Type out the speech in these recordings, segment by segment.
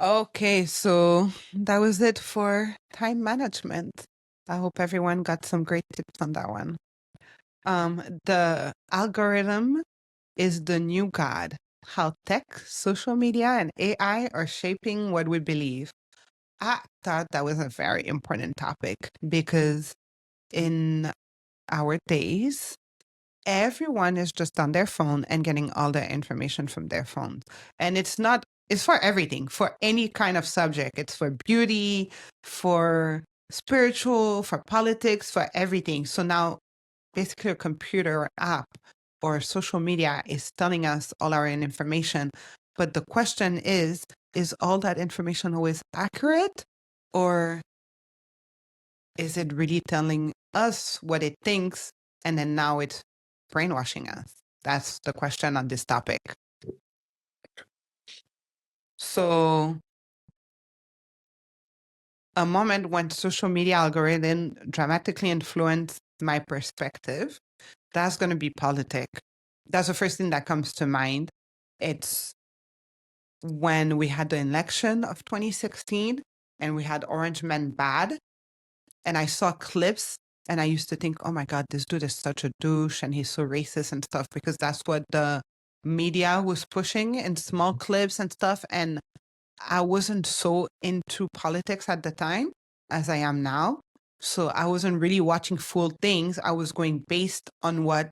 Okay, so that was it for time management. I hope everyone got some great tips on that one. The algorithm is the new God. How tech, social media, and AI are shaping what we believe. I thought that was a very important topic because in our days, everyone is just on their phone and getting all their information from their phone. And it's for everything, for any kind of subject. It's for beauty, for spiritual, for politics, for everything. So now basically a computer or app or social media is telling us all our information. But the question is all that information always accurate? Or is it really telling us what it thinks and then now it's brainwashing us? That's the question on this topic. So, a moment when social media algorithm dramatically influenced my perspective, that's going to be politics. That's the first thing that comes to mind. It's when we had the election of 2016 and we had Orange Men Bad, and I saw clips and I used to think, oh my God, this dude is such a douche and he's so racist and stuff, because that's what the media was pushing in small clips and stuff. And I wasn't so into politics at the time as I am now. So I wasn't really watching full things. I was going based on what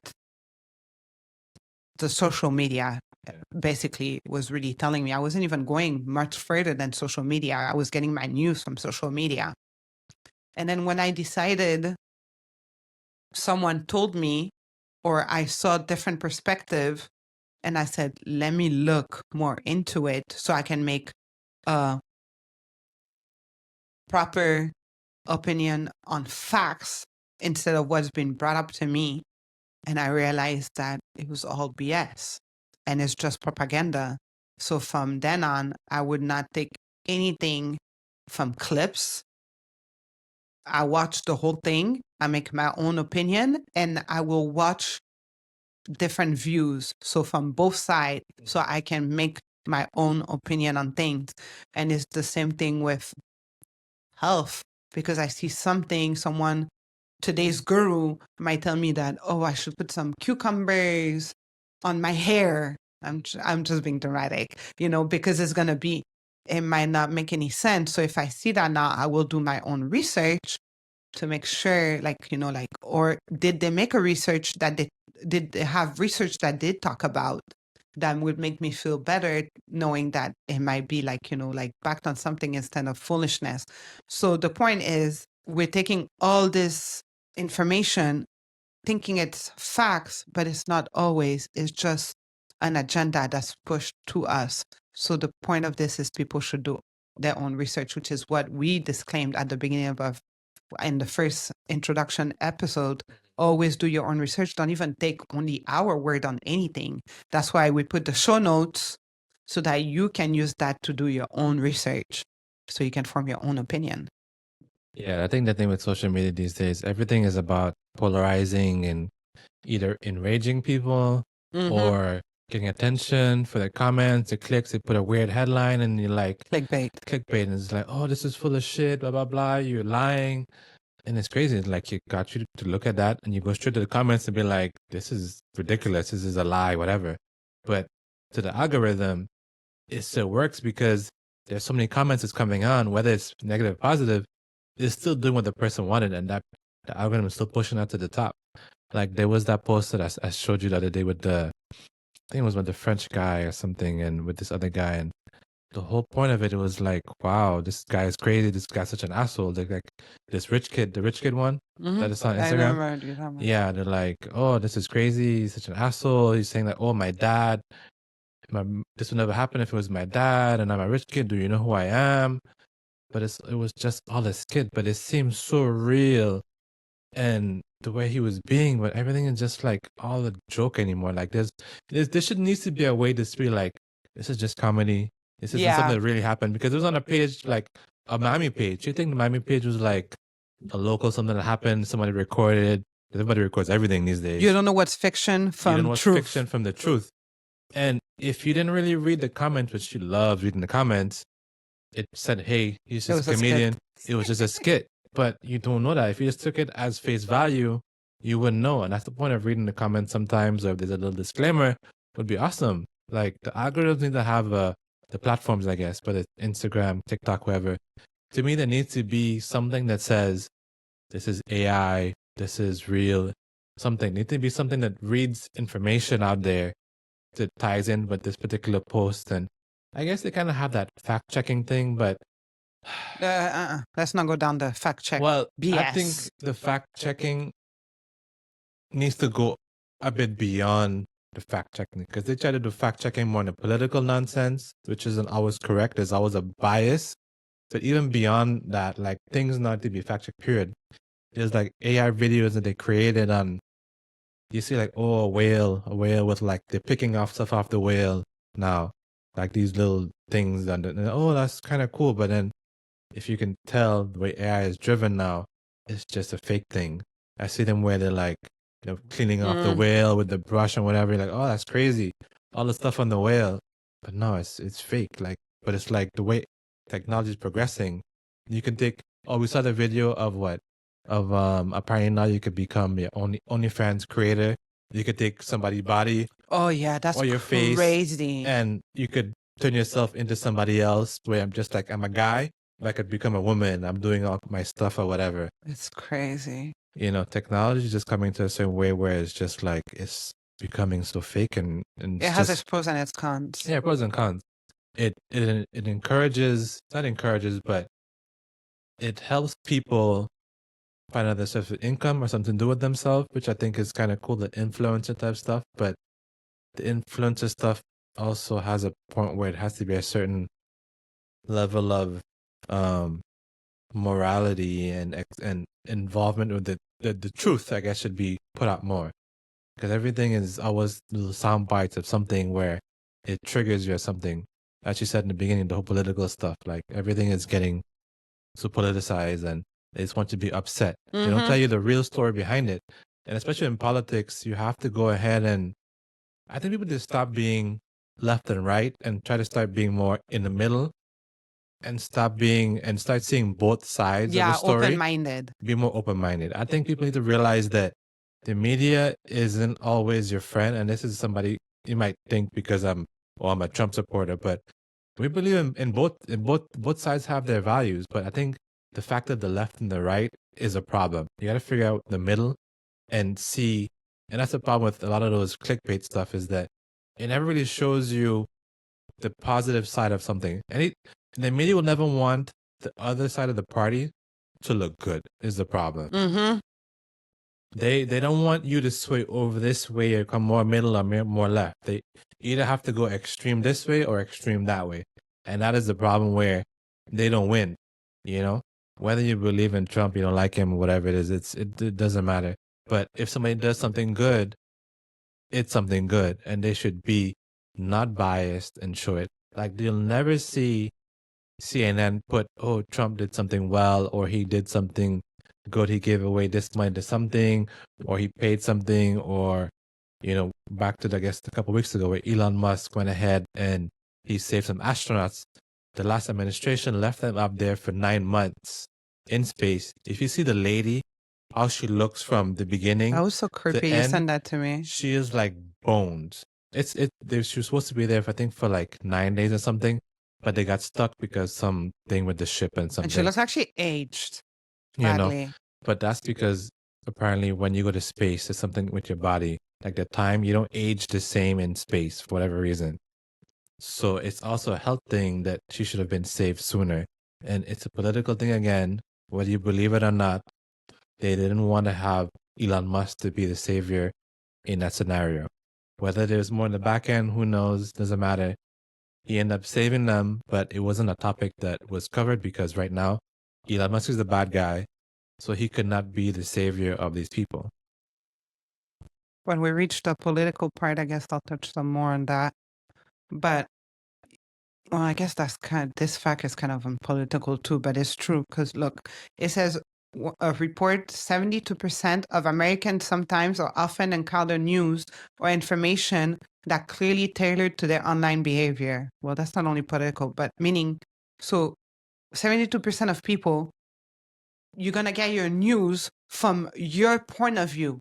the social media basically was really telling me. I wasn't even going much further than social media. I was getting my news from social media. And then when I decided, someone told me, or I saw a different perspective, and I said, let me look more into it so I can make a proper opinion on facts instead of what's been brought up to me. And I realized that it was all BS and it's just propaganda. So from then on, I would not take anything from clips. I watch the whole thing. I make my own opinion and I will watch different views. So from both sides, so I can make my own opinion on things. And it's the same thing with health, because I see something, someone, today's guru might tell me that, oh, I should put some cucumbers on my hair. I'm just being dramatic, because it's going to be, it might not make any sense. So if I see that now, I will do my own research to make sure, or did they make a research that did they have research that did talk about that would make me feel better, knowing that it might be backed on something instead of foolishness. So the point is, we're taking all this information thinking it's facts, but it's not always. It's just an agenda that's pushed to us. So the point of this is people should do their own research, which is what we disclaimed at the beginning of in the first introduction episode. Always do your own research. Don't even take only our word on anything. That's why we put the show notes so that you can use that to do your own research so you can form your own opinion. Yeah, I think the thing with social media these days, everything is about polarizing and either enraging people or getting attention for their comments, their clicks. They put a weird headline and you're like, Clickbait. And it's like, oh, this is full of shit, blah, blah, blah. You're lying. And it's crazy. It's like, it got you to look at that and you go straight to the comments and be like, this is ridiculous. This is a lie, whatever. But to the algorithm, it still works because there's so many comments that's coming on, whether it's negative or positive, it's still doing what the person wanted. And that the algorithm is still pushing that to the top. Like there was that post that I showed you the other day with I think it was with the French guy or something and with this other guy. And the whole point of it was like, wow, this guy is crazy. This guy's such an asshole. Like this rich kid, the rich kid one that is on Instagram. Yeah, they're like, oh, this is crazy. He's such an asshole. He's saying that, oh, my dad, this would never happen if it was my dad and I'm a rich kid. Do you know who I am? But it was just all this kid, but it seems so real. And the way he was being, but everything is just like all a joke anymore. Like there needs to be a way to be like, this is just comedy. This isn't something that really happened, because it was on a page, like a Miami page. You think the Miami page was like a local, something that happened, somebody recorded. Everybody records everything these days. You don't know what's fiction from you don't know what's truth. Fiction from the truth. And if you didn't really read the comments, which she loves reading the comments, it said, hey, he's It just was a a skit. comedian. It was just a skit. But you don't know that. If you just took it as face value, you wouldn't know. And that's the point of reading the comments sometimes, or if there's a little disclaimer, would be awesome. Like the algorithms need to have the platforms, I guess, but it's Instagram, TikTok, wherever. To me, there needs to be something that says, this is AI, this is real, something. It needs to be something that reads information out there that ties in with this particular post. And I guess they kind of have that fact checking thing, but Let's not go down the fact check. well, BS. I think the fact checking needs to go a bit beyond the fact checking, because they try to do fact checking more in the political nonsense, which isn't always correct. There's always a bias. But even beyond that, like things not to be fact checked, period. There's like AI videos that they created on, you see like, oh, a whale with like, they're picking off stuff off the whale now, like these little things, and oh, that's kind of cool. But then if you can tell the way AI is driven now, it's just a fake thing. I see them where they're like, cleaning off the whale with the brush and whatever. You're like, oh, that's crazy. All the stuff on the whale. But no, it's fake. Like, but it's like the way technology is progressing. You can take, oh, we saw the video of what? Of apparently now you could become your OnlyFans creator. You could take somebody's body. Oh yeah, that's or your crazy. face, and you could turn yourself into somebody else. Where I'm just like, I'm a guy, but I could become a woman. I'm doing all my stuff or whatever. It's crazy. Technology is just coming to a certain way where it's just like it's becoming so fake, and it has its pros and its cons. Yeah, pros and cons. It encourages, not encourages, but it helps people find out their source of income or something to do with themselves, which I think is kind of cool, the influencer type stuff. But the influencer stuff also has a point where it has to be a certain level of morality and involvement with the truth, I guess, should be put out more. Because everything is always little sound bites of something where it triggers you or something. As you said in the beginning, the whole political stuff, like everything is getting so politicized, and they just want you to be upset. They don't tell you the real story behind it. And especially in politics, you have to go ahead and I think people just stop being left and right and try to start being more in the middle and start seeing both sides of the story. Open-minded. Be more open-minded. I think people need to realize that the media isn't always your friend. And this is somebody you might think because I'm a Trump supporter, but we believe in both sides have their values. But I think the fact that the left and the right is a problem. You got to figure out the middle and see. And that's the problem with a lot of those clickbait stuff, is that it never really shows you the positive side of something. And the media will never want the other side of the party to look good, is the problem. They don't want you to sway over this way or come more middle or more left. They either have to go extreme this way or extreme that way. And that is the problem where they don't win, Whether you believe in Trump, you don't like him, whatever it is, it doesn't matter. But if somebody does something good, it's something good, and they should be not biased and show it. Like, you'll never see CNN put, oh, Trump did something well, or he did something good, he gave away this money to something, or he paid something, or, back to, I guess, a couple of weeks ago where Elon Musk went ahead and he saved some astronauts. The last administration left them up there for 9 months in space. If you see the lady, how she looks from the beginning. That was so creepy. You sent that to me. She is like bones. She was supposed to be there, for like 9 days or something, but they got stuck because something with the ship and something. And she looks actually aged badly. But that's because apparently when you go to space, there's something with your body. Like the time, you don't age the same in space for whatever reason. So it's also a health thing that she should have been saved sooner. And it's a political thing again, whether you believe it or not. They didn't want to have Elon Musk to be the savior in that scenario. Whether there's more in the back end, who knows, doesn't matter. He ended up saving them, but it wasn't a topic that was covered because right now, Elon Musk is the bad guy, so he could not be the savior of these people. When we reach the political part, I guess I'll touch some more on that. But, well, I guess this fact is kind of political too, but it's true because look, it says a report 72% of Americans sometimes or often encounter news or information that clearly tailored to their online behavior. Well, that's not only political, but meaning, so 72% of people, you're going to get your news from your point of view,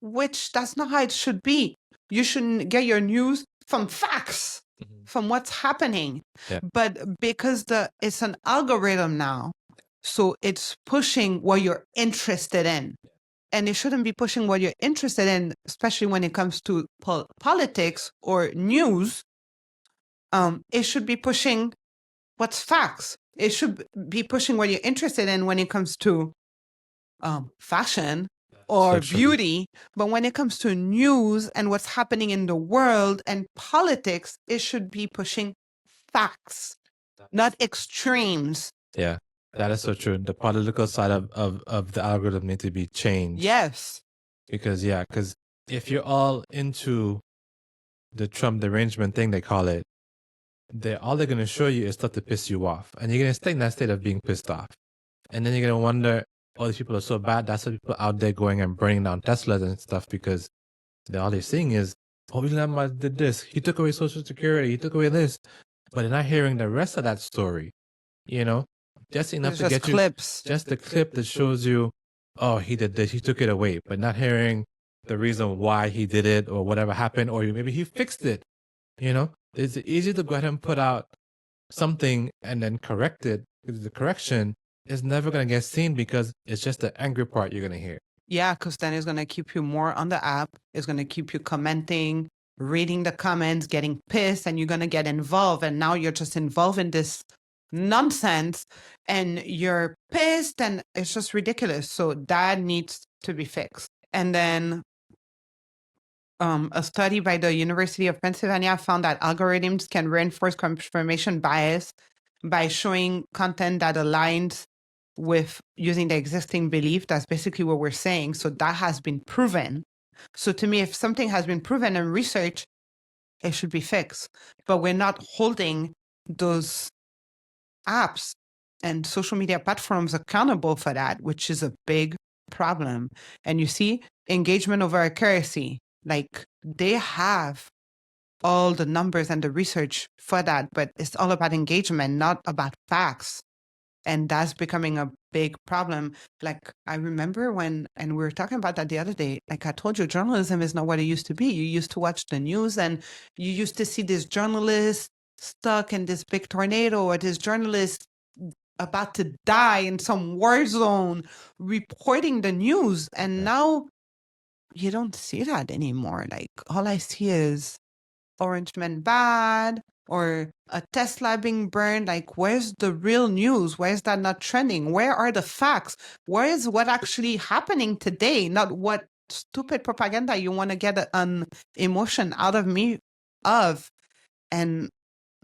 which that's not how it should be. You shouldn't get your news from facts, from what's happening. Yeah. But because it's an algorithm now, so it's pushing what you're interested in. And it shouldn't be pushing what you're interested in, especially when it comes to politics or news. It should be pushing what's facts. It should be pushing what you're interested in when it comes to fashion or beauty. But when it comes to news and what's happening in the world and politics, it should be pushing facts, not extremes. Yeah, that is so true. The political side of the algorithm need to be changed. Yes. Because if you're all into the Trump derangement thing, they call it, all they're going to show you is stuff to piss you off. And you're going to stay in that state of being pissed off. And then you're going to wonder, oh, these people are so bad. That's why people out there going and burning down Teslas and stuff, because all they're seeing is, oh, William did this. He took away Social Security. He took away this. But they're not hearing the rest of that story, just enough to get clips. Just the clip that shows you, oh, he did this, he took it away, but not hearing the reason why he did it or whatever happened, or maybe he fixed it. It's easy to go ahead and put out something and then correct it, because the correction is never going to get seen because it's just the angry part you're going to hear. Yeah, because then it's going to keep you more on the app. It's going to keep you commenting, reading the comments, getting pissed, and you're going to get involved. And now you're just involved in this nonsense and you're pissed, and it's just ridiculous. So that needs to be fixed. And then a study by the University of Pennsylvania found that algorithms can reinforce confirmation bias by showing content that aligns with using the existing belief. That's basically what we're saying. So that has been proven. So to me, if something has been proven in research, it should be fixed. But we're not holding those apps and social media platforms accountable for that, which is a big problem. And you see, engagement over accuracy, like they have all the numbers and the research for that, but it's all about engagement, not about facts. And that's becoming a big problem. Like I remember and we were talking about that the other day, like I told you, journalism is not what it used to be. You used to watch the news and you used to see this journalist stuck in this big tornado, or this journalist about to die in some war zone reporting the news. And now you don't see that anymore. Like all I see is Orange Man bad, or a Tesla being burned. Like, where's the real news? Why is that not trending? Where are the facts? Where is what actually happening today? Not what stupid propaganda you want to get an emotion out of me of. And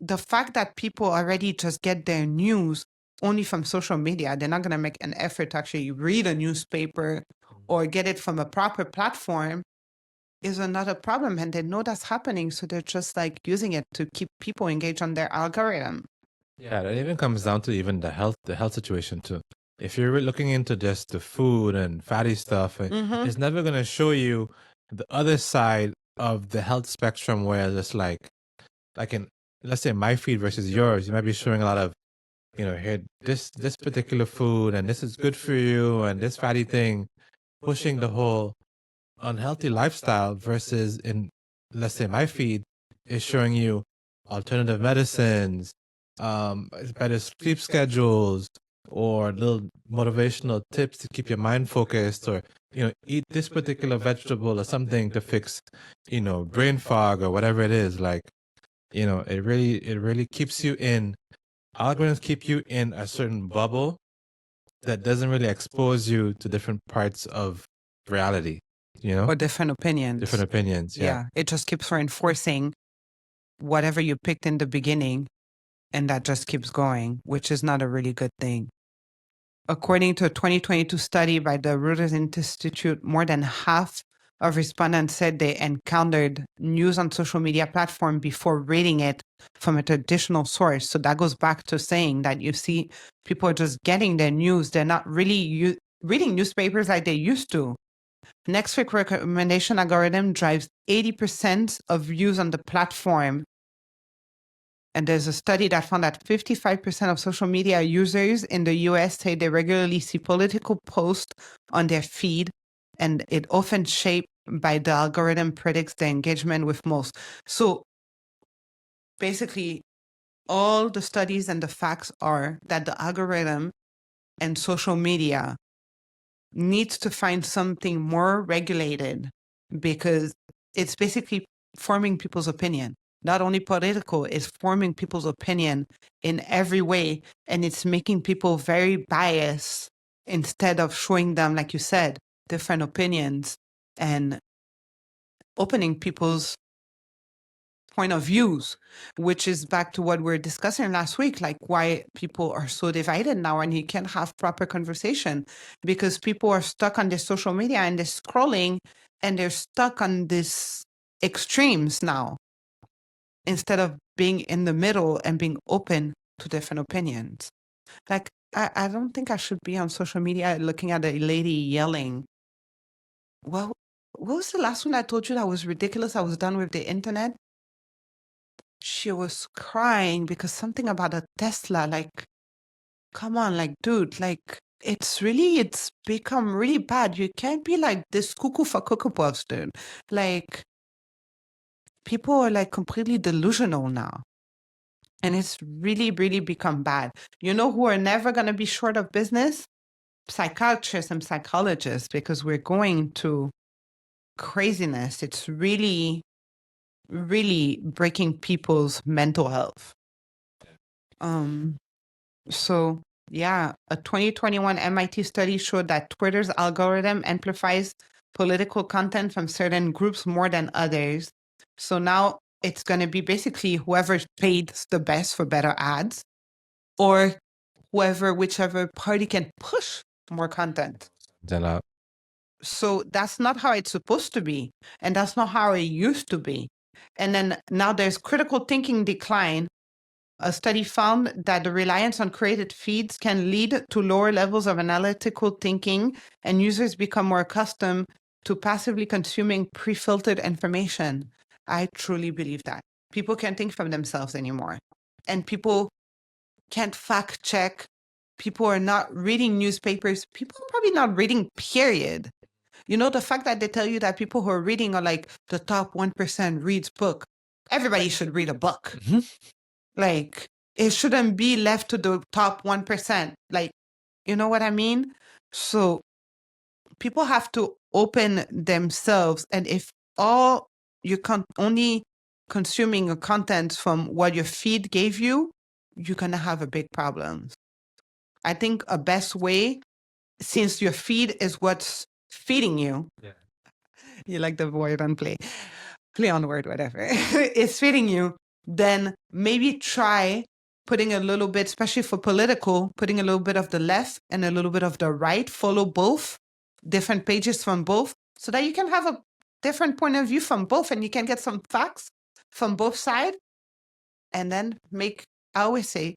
the fact that people already just get their news only from social media, they're not going to make an effort to actually read a newspaper or get it from a proper platform, is another problem. And they know that's happening. So they're just like using it to keep people engaged on their algorithm. Yeah, it even comes down to even the health situation too. If you're looking into just the food and fatty stuff, it's never going to show you the other side of the health spectrum, where it's like in, let's say, my feed versus yours, you might be showing a lot of, here, this particular food, and this is good for you, and this fatty thing, pushing the whole unhealthy lifestyle, versus in, let's say, my feed is showing you alternative medicines, better sleep schedules, or little motivational tips to keep your mind focused, or eat this particular vegetable or something to fix brain fog or whatever it is. Like, it really keeps you in, algorithms keep you in a certain bubble that doesn't really expose you to different parts of reality. Or different opinions. Yeah. It just keeps reinforcing whatever you picked in the beginning, and that just keeps going, which is not a really good thing. According to a 2022 study by the Reuters Institute, more than half of respondents said they encountered news on social media platform before reading it from a traditional source. So that goes back to saying that you see people are just getting their news. They're not really reading newspapers like they used to. Next week recommendation algorithm drives 80% of views on the platform. And there's a study that found that 55% of social media users in the US say they regularly see political posts on their feed, and it often shaped by the algorithm predicts the engagement with most. So basically, all the studies and the facts are that the algorithm and social media needs to find something more regulated, because it's basically forming people's opinion. Not only political, it's forming people's opinion in every way. And it's making people very biased instead of showing them, like you said, different opinions and opening people's point of views, which is back to what we were discussing last week, like why people are so divided now and you can't have proper conversation because people are stuck on their social media and they're scrolling and they're stuck on this extremes now instead of being in the middle and being open to different opinions. Like, I don't think I should be on social media looking at a lady yelling. Well, what was the last one I told you that was ridiculous? I was done with the internet. She was crying because something about a Tesla, like, come on, like, dude, like, it's become really bad. You can't be like this cuckoo for Cocoa Puffs, dude. Like, people are like completely delusional now. And it's really, really become bad. You know who are never going to be short of business? Psychiatrists and psychologists, because we're going to craziness. It's really, really breaking people's mental health. So yeah, a 2021 MIT study showed that Twitter's algorithm amplifies political content from certain groups more than others. So now it's going to be basically whoever paid the best for better ads, or whichever party can push more content. So that's not how it's supposed to be. And that's not how it used to be. And then now there's critical thinking decline. A study found that the reliance on curated feeds can lead to lower levels of analytical thinking, and users become more accustomed to passively consuming pre-filtered information. I truly believe that. People can't think for themselves anymore. And people can't fact check. People are not reading newspapers. People are probably not reading, period. You know, the fact that they tell you that people who are reading are like the top 1% reads book. Everybody should read a book. Mm-hmm. Like, it shouldn't be left to the top 1%. Like, you know what I mean? So people have to open themselves. And if all you can only consuming a content from what your feed gave you, you're going to have a big problem. I think a best way, since your feed is what's feeding you. Yeah. You like the word on play on word, whatever, is feeding you, then maybe try putting a little bit, especially for political, putting a little bit of the left and a little bit of the right, follow both, different pages from both, so that you can have a different point of view from both and you can get some facts from both sides. And then I always say,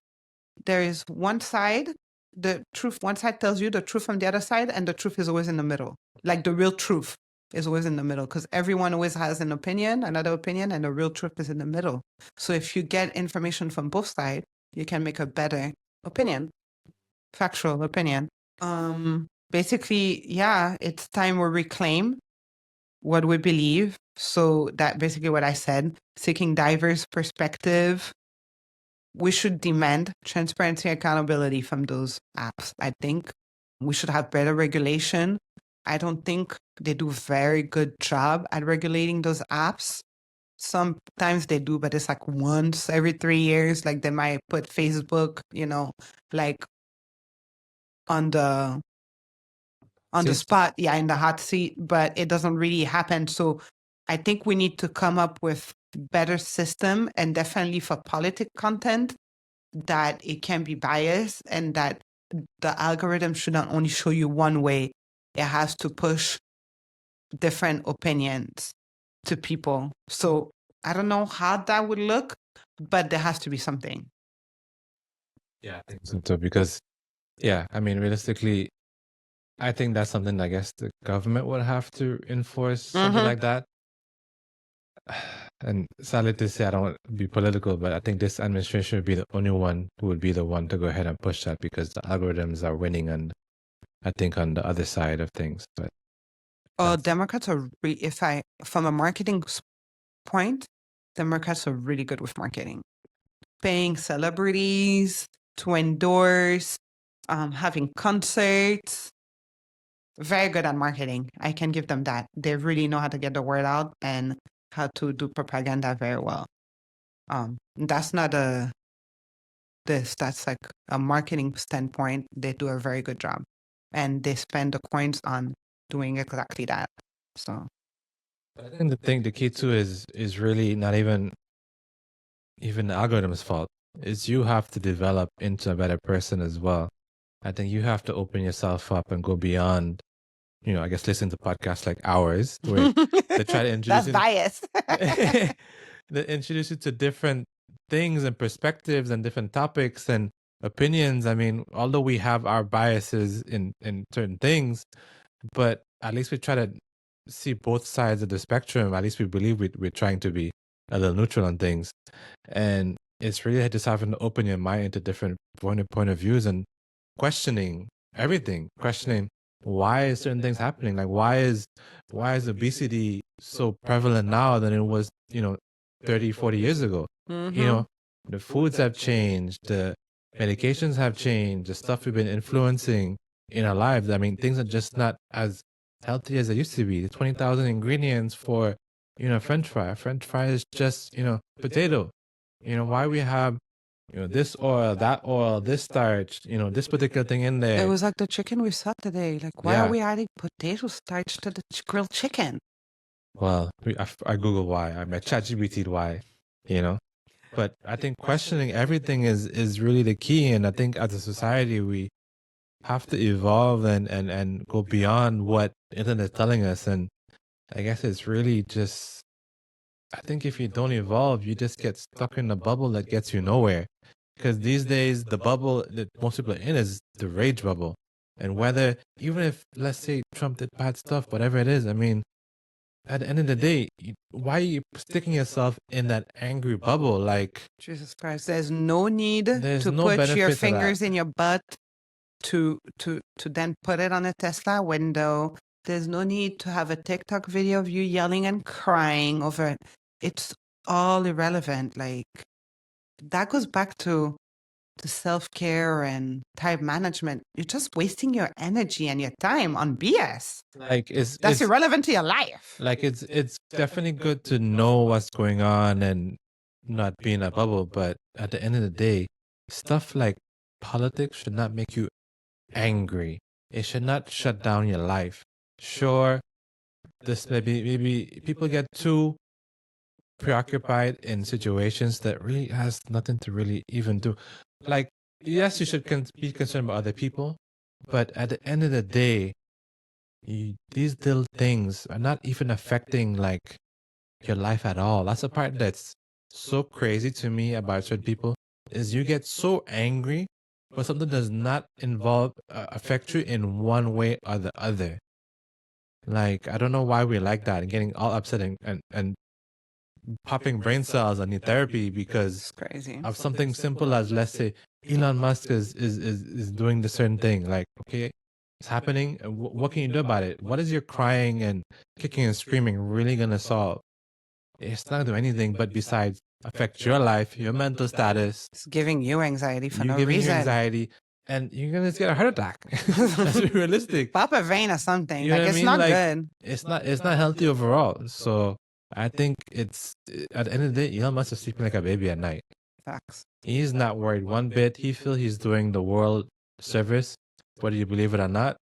there is one side, the truth, one side tells you the truth from the other side, and the truth is always in the middle. Like the real truth is always in the middle, because everyone always has an opinion, another opinion, and the real truth is in the middle. So if you get information from both sides, you can make a better opinion, factual opinion. Basically, yeah, it's time we reclaim what we believe. So that basically what I said, seeking diverse perspective. We should demand transparency and accountability from those apps. I think we should have better regulation. I don't think they do a very good job at regulating those apps. Sometimes they do, but it's like once every 3 years. Like they might put Facebook, like on the spot, yeah, in the hot seat, but it doesn't really happen. So I think we need to come up with better system, and definitely for politic content, that it can be biased and that the algorithm should not only show you one way, it has to push different opinions to people. So I don't know how that would look, but there has to be something. Yeah, I think so too, because, yeah, I mean, realistically, I think that's something I guess the government would have to enforce something like that. And sadly to say, I don't want to be political, but I think this administration would be the only one who would be the one to go ahead and push that because the algorithms are winning, and I think on the other side of things. But Democrats are from a marketing point, Democrats are really good with marketing, paying celebrities to endorse, having concerts. Very good at marketing. I can give them that. They really know how to get the word out and how to do propaganda very well. That's not that's like a marketing standpoint. They do a very good job, and they spend the coins on doing exactly that. So I think the key too is really not even the algorithm's fault. Is you have to develop into a better person as well. I think you have to open yourself up and go beyond, I guess listen to podcasts like ours where they try to introduce that's bias. they introduce you to different things and perspectives and different topics and opinions. I mean, although we have our biases in certain things, but at least we try to see both sides of the spectrum. At least we believe we're trying to be a little neutral on things. And it's really just having to open your mind into different point of views and questioning everything, questioning why is certain things happening? Like why is obesity so prevalent now than it was, 30, 40 years ago? Mm-hmm. The foods have changed, the medications have changed, the stuff we've been influencing in our lives. I mean, things are just not as healthy as they used to be. 20,000 ingredients for, French fry. A French fry is just, potato. Why we have, this oil, that oil, this starch, this particular thing in there. It was like the chicken we saw today. Like, why are we adding potato starch to the grilled chicken? Well, I Google why. I ChatGPT why, But I think questioning everything is really the key. And I think as a society, we have to evolve and go beyond what the internet is telling us. And I guess it's really just, I think if you don't evolve, you just get stuck in a bubble that gets you nowhere. Because these days, the bubble that most people are in is the rage bubble. And whether, even if, let's say, Trump did bad stuff, whatever it is, I mean, at the end of the day, why are you sticking yourself in that angry bubble? Like, Jesus Christ, there's no need to no put your benefit to fingers that. in your butt to then put it on a Tesla window. There's no need to have a TikTok video of you yelling and crying over it. It's all irrelevant. Like, that goes back to self-care and time management. You're just wasting your energy and your time on BS. Like, That's irrelevant to your life. Like, it's definitely good to know what's going on and not be in a bubble, but at the end of the day, stuff like politics should not make you angry. It should not shut down your life. Sure, this maybe people get too preoccupied in situations that really has nothing to really even do. Like, yes, you should be concerned about other people, but at the end of the day, these little things are not even affecting like your life at all. That's the part that's so crazy to me about certain people is you get so angry, but something does not affect you in one way or the other. Like, I don't know why we like that and getting all upset and popping brain cells and need therapy because of something simple as, let's say, Elon Musk is doing the certain thing. Like, okay, it's happening. What can you do about it? What is your crying and kicking and screaming really gonna solve? It's not gonna do anything but besides affect your life, your mental status. It's giving you anxiety for no giving reason. you anxiety, and you're gonna get a heart attack. Let's be realistic. Pop a vein or something. You know like, what I it's mean? not Like, good. It's not healthy overall. So I think it's at the end of the day, Elon Musk is sleeping like a baby at night. Facts. He's not worried one bit. He feels he's doing the world service, whether you believe it or not.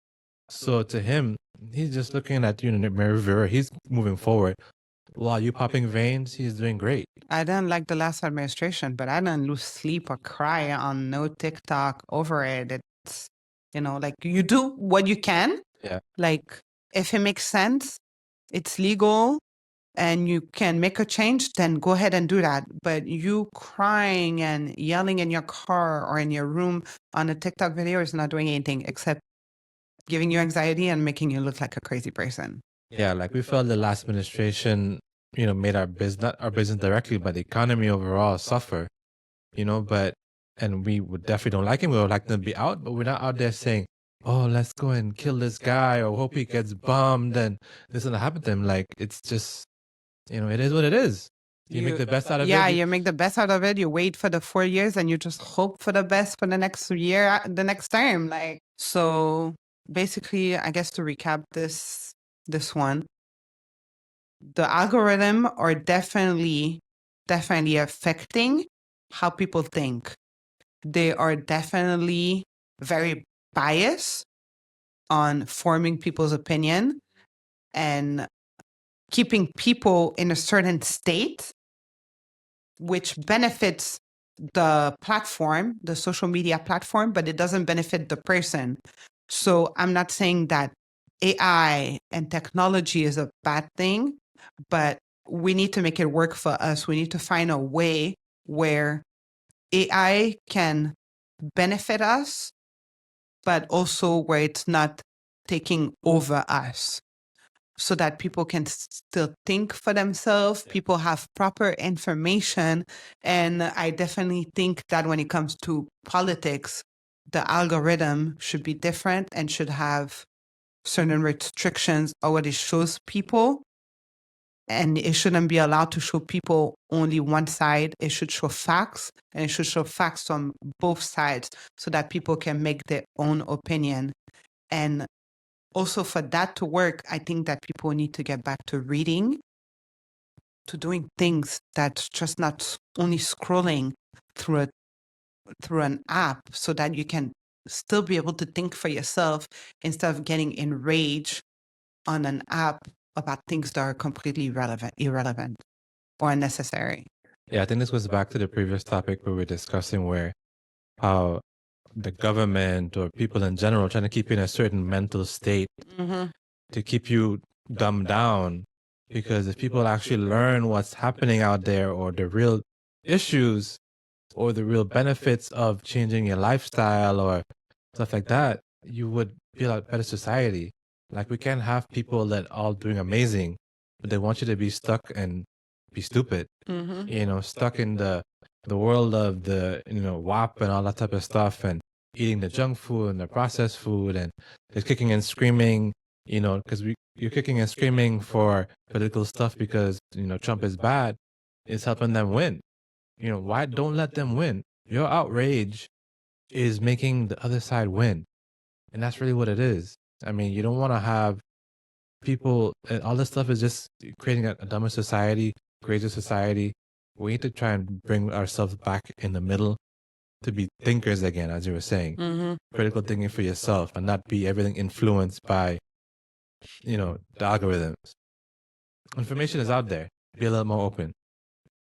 So to him, he's just looking at you in the mirror. He's moving forward. While you popping veins, he's doing great. I didn't like the last administration, but I didn't lose sleep or cry on no TikTok over it. It's, like you do what you can. Yeah. Like, if it makes sense, it's legal, and you can make a change, then go ahead and do that. But you crying and yelling in your car or in your room on a TikTok video is not doing anything except giving you anxiety and making you look like a crazy person. Yeah, like we felt the last administration made our business, not our business directly, but the economy overall suffer, and we would definitely don't like him. We would like them to be out, but we're not out there saying, oh, let's go and kill this guy or hope he gets bombed and this and that happen to him. Like, it's just, it is what it is. You make the best out of it. Yeah, you make the best out of it. You wait for the 4 years and you just hope for the best for the next year, the next term. Like, so basically, I guess to recap this one, the algorithm are definitely affecting how people think. They are definitely very biased on forming people's opinion and keeping people in a certain state, which benefits the platform, the social media platform, but it doesn't benefit the person. So I'm not saying that AI and technology is a bad thing, but we need to make it work for us. We need to find a way where AI can benefit us, but also where it's not taking over us, so that people can still think for themselves, people have proper information. And I definitely think that when it comes to politics, the algorithm should be different and should have certain restrictions on what it shows people. And it shouldn't be allowed to show people only one side. It should show facts, and it should show facts from both sides so that people can make their own opinion. And also, for that to work, I think that people need to get back to reading, to doing things that's just not only scrolling through an app, so that you can still be able to think for yourself instead of getting enraged on an app about things that are completely irrelevant or unnecessary. Yeah, I think this goes back to the previous topic we were discussing, where how the government or people in general trying to keep you in a certain mental state to keep you dumbed down. Because if people actually learn what's happening out there, or the real issues or the real benefits of changing your lifestyle or stuff like that, you would be a better society. Like, we can't have people that all doing amazing, but they want you to be stuck and be stupid. Stuck in the world of the WAP and all that type of stuff, and eating the junk food and the processed food, and they're kicking and screaming, because you're kicking and screaming for political stuff because Trump is bad. It's helping them win. Why don't let them win? Your outrage is making the other side win. And that's really what it is. I mean, you don't want to have people, and all this stuff is just creating a dumber society, crazier society. We need to try and bring ourselves back in the middle to be thinkers again, as you were saying. Critical thinking for yourself, and not be everything influenced by, the algorithms. Information is out there. Be a little more open.